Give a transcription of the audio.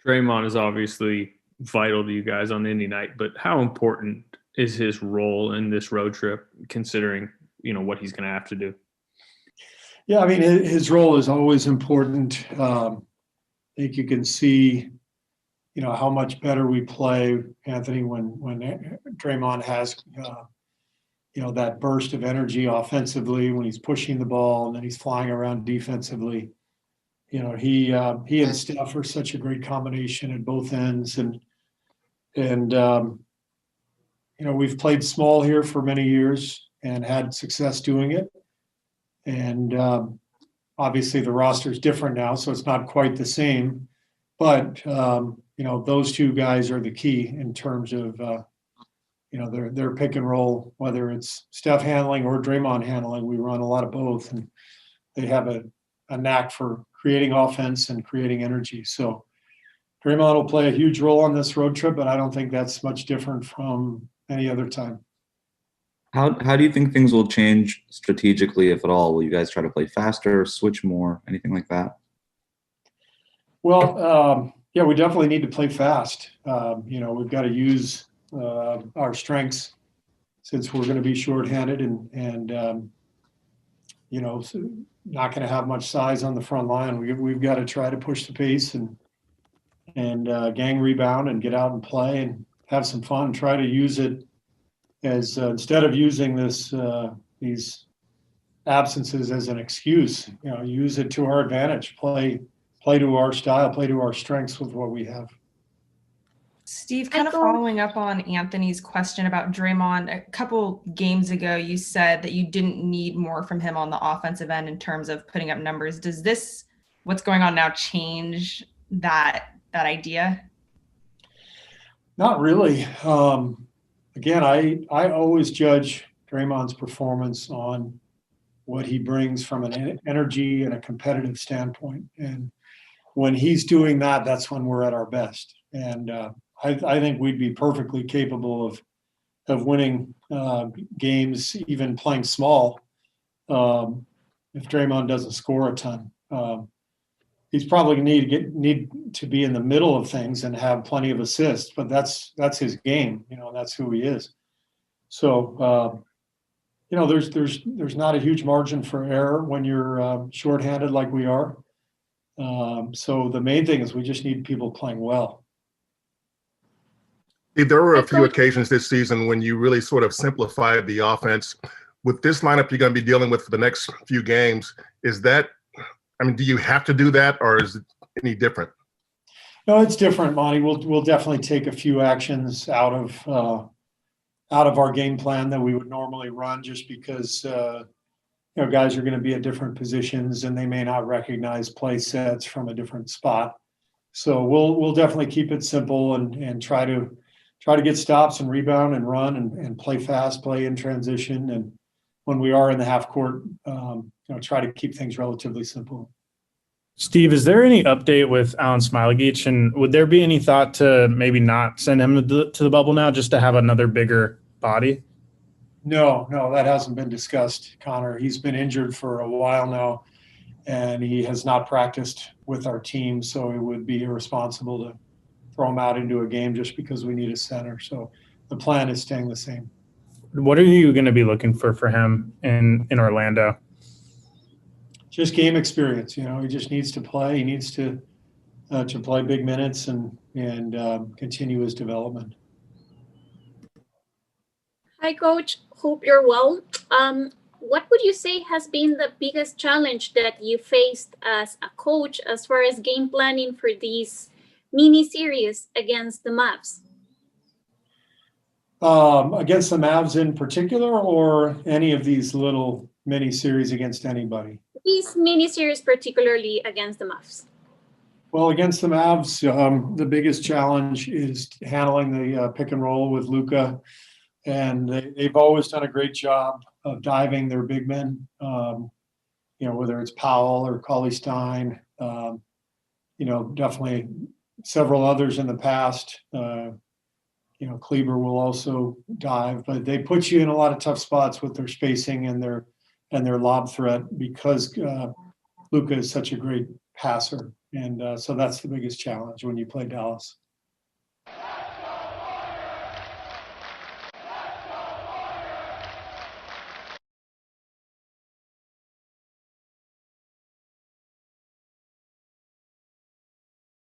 Draymond is obviously vital to you guys on Indy night, but how important is his role in this road trip, considering what he's going to have to do? Yeah, I mean, his role is always important. I think you can see, how much better we play, Anthony, when Draymond has, that burst of energy offensively when he's pushing the ball and then he's flying around defensively. He and Steph are such a great combination at both ends, and we've played small here for many years and had success doing it. And obviously the roster is different now, so it's not quite the same. But those two guys are the key in terms of their pick and roll, whether it's Steph handling or Draymond handling. We run a lot of both, and they have a knack for creating offense and creating energy. So Draymond will play a huge role on this road trip, but I don't think that's much different from any other time. How do you think things will change strategically, if at all? Will you guys try to play faster, switch more, anything like that? Well, yeah, we definitely need to play fast. We've got to use our strengths since we're going to be shorthanded and not going to have much size on the front line. We've got to try to push the pace and gang rebound and get out and play and have some fun. Try to use it as instead of using these absences as an excuse, use it to our advantage. Play to our style, play to our strengths with what we have. Steve, kind of following up on Anthony's question about Draymond, a couple games ago, you said that you didn't need more from him on the offensive end in terms of putting up numbers. Does this, what's going on now, change that idea? Not really. Again, I always judge Draymond's performance on what he brings from an energy and a competitive standpoint. And when he's doing that, that's when we're at our best. And I think we'd be perfectly capable of winning games, even playing small, if Draymond doesn't score a ton. He's probably need to be in the middle of things and have plenty of assists, but that's his game, that's who he is. So, there's not a huge margin for error when you're shorthanded like we are. So the main thing is we just need people playing well. There were a few occasions this season when you really sort of simplified the offense. With this lineup you're going to be dealing with for the next few games, do you have to do that, or is it any different? No, it's different, Monty. We'll definitely take a few actions out of our game plan that we would normally run, just because guys are going to be at different positions and they may not recognize play sets from a different spot. So we'll definitely keep it simple and try to get stops and rebound and run and play fast, play in transition, and when we are in the half court, try to keep things relatively simple. Steve, is there any update with Alen Smailagic, and would there be any thought to maybe not send him to the bubble now, just to have another bigger body? No, that hasn't been discussed, Connor. He's been injured for a while now, and he has not practiced with our team, so it would be irresponsible to throw him out into a game just because we need a center. So the plan is staying the same. What are you going to be looking for him in Orlando? Just game experience. He just needs to play. He needs to play big minutes and continue his development. Hi, Coach. Hope you're well. What would you say has been the biggest challenge that you faced as a coach as far as game planning for these mini-series against the Mavs? Against the Mavs in particular, or any of these little mini-series against anybody? These mini-series particularly against the Mavs. Well, against the Mavs, the biggest challenge is handling the pick and roll with Luka. And they've always done a great job of diving their big men, whether it's Powell or Cauley-Stein, definitely several others in the past. Kleber will also dive, but they put you in a lot of tough spots with their spacing and their lob threat, because Luka is such a great passer. And so that's the biggest challenge when you play Dallas.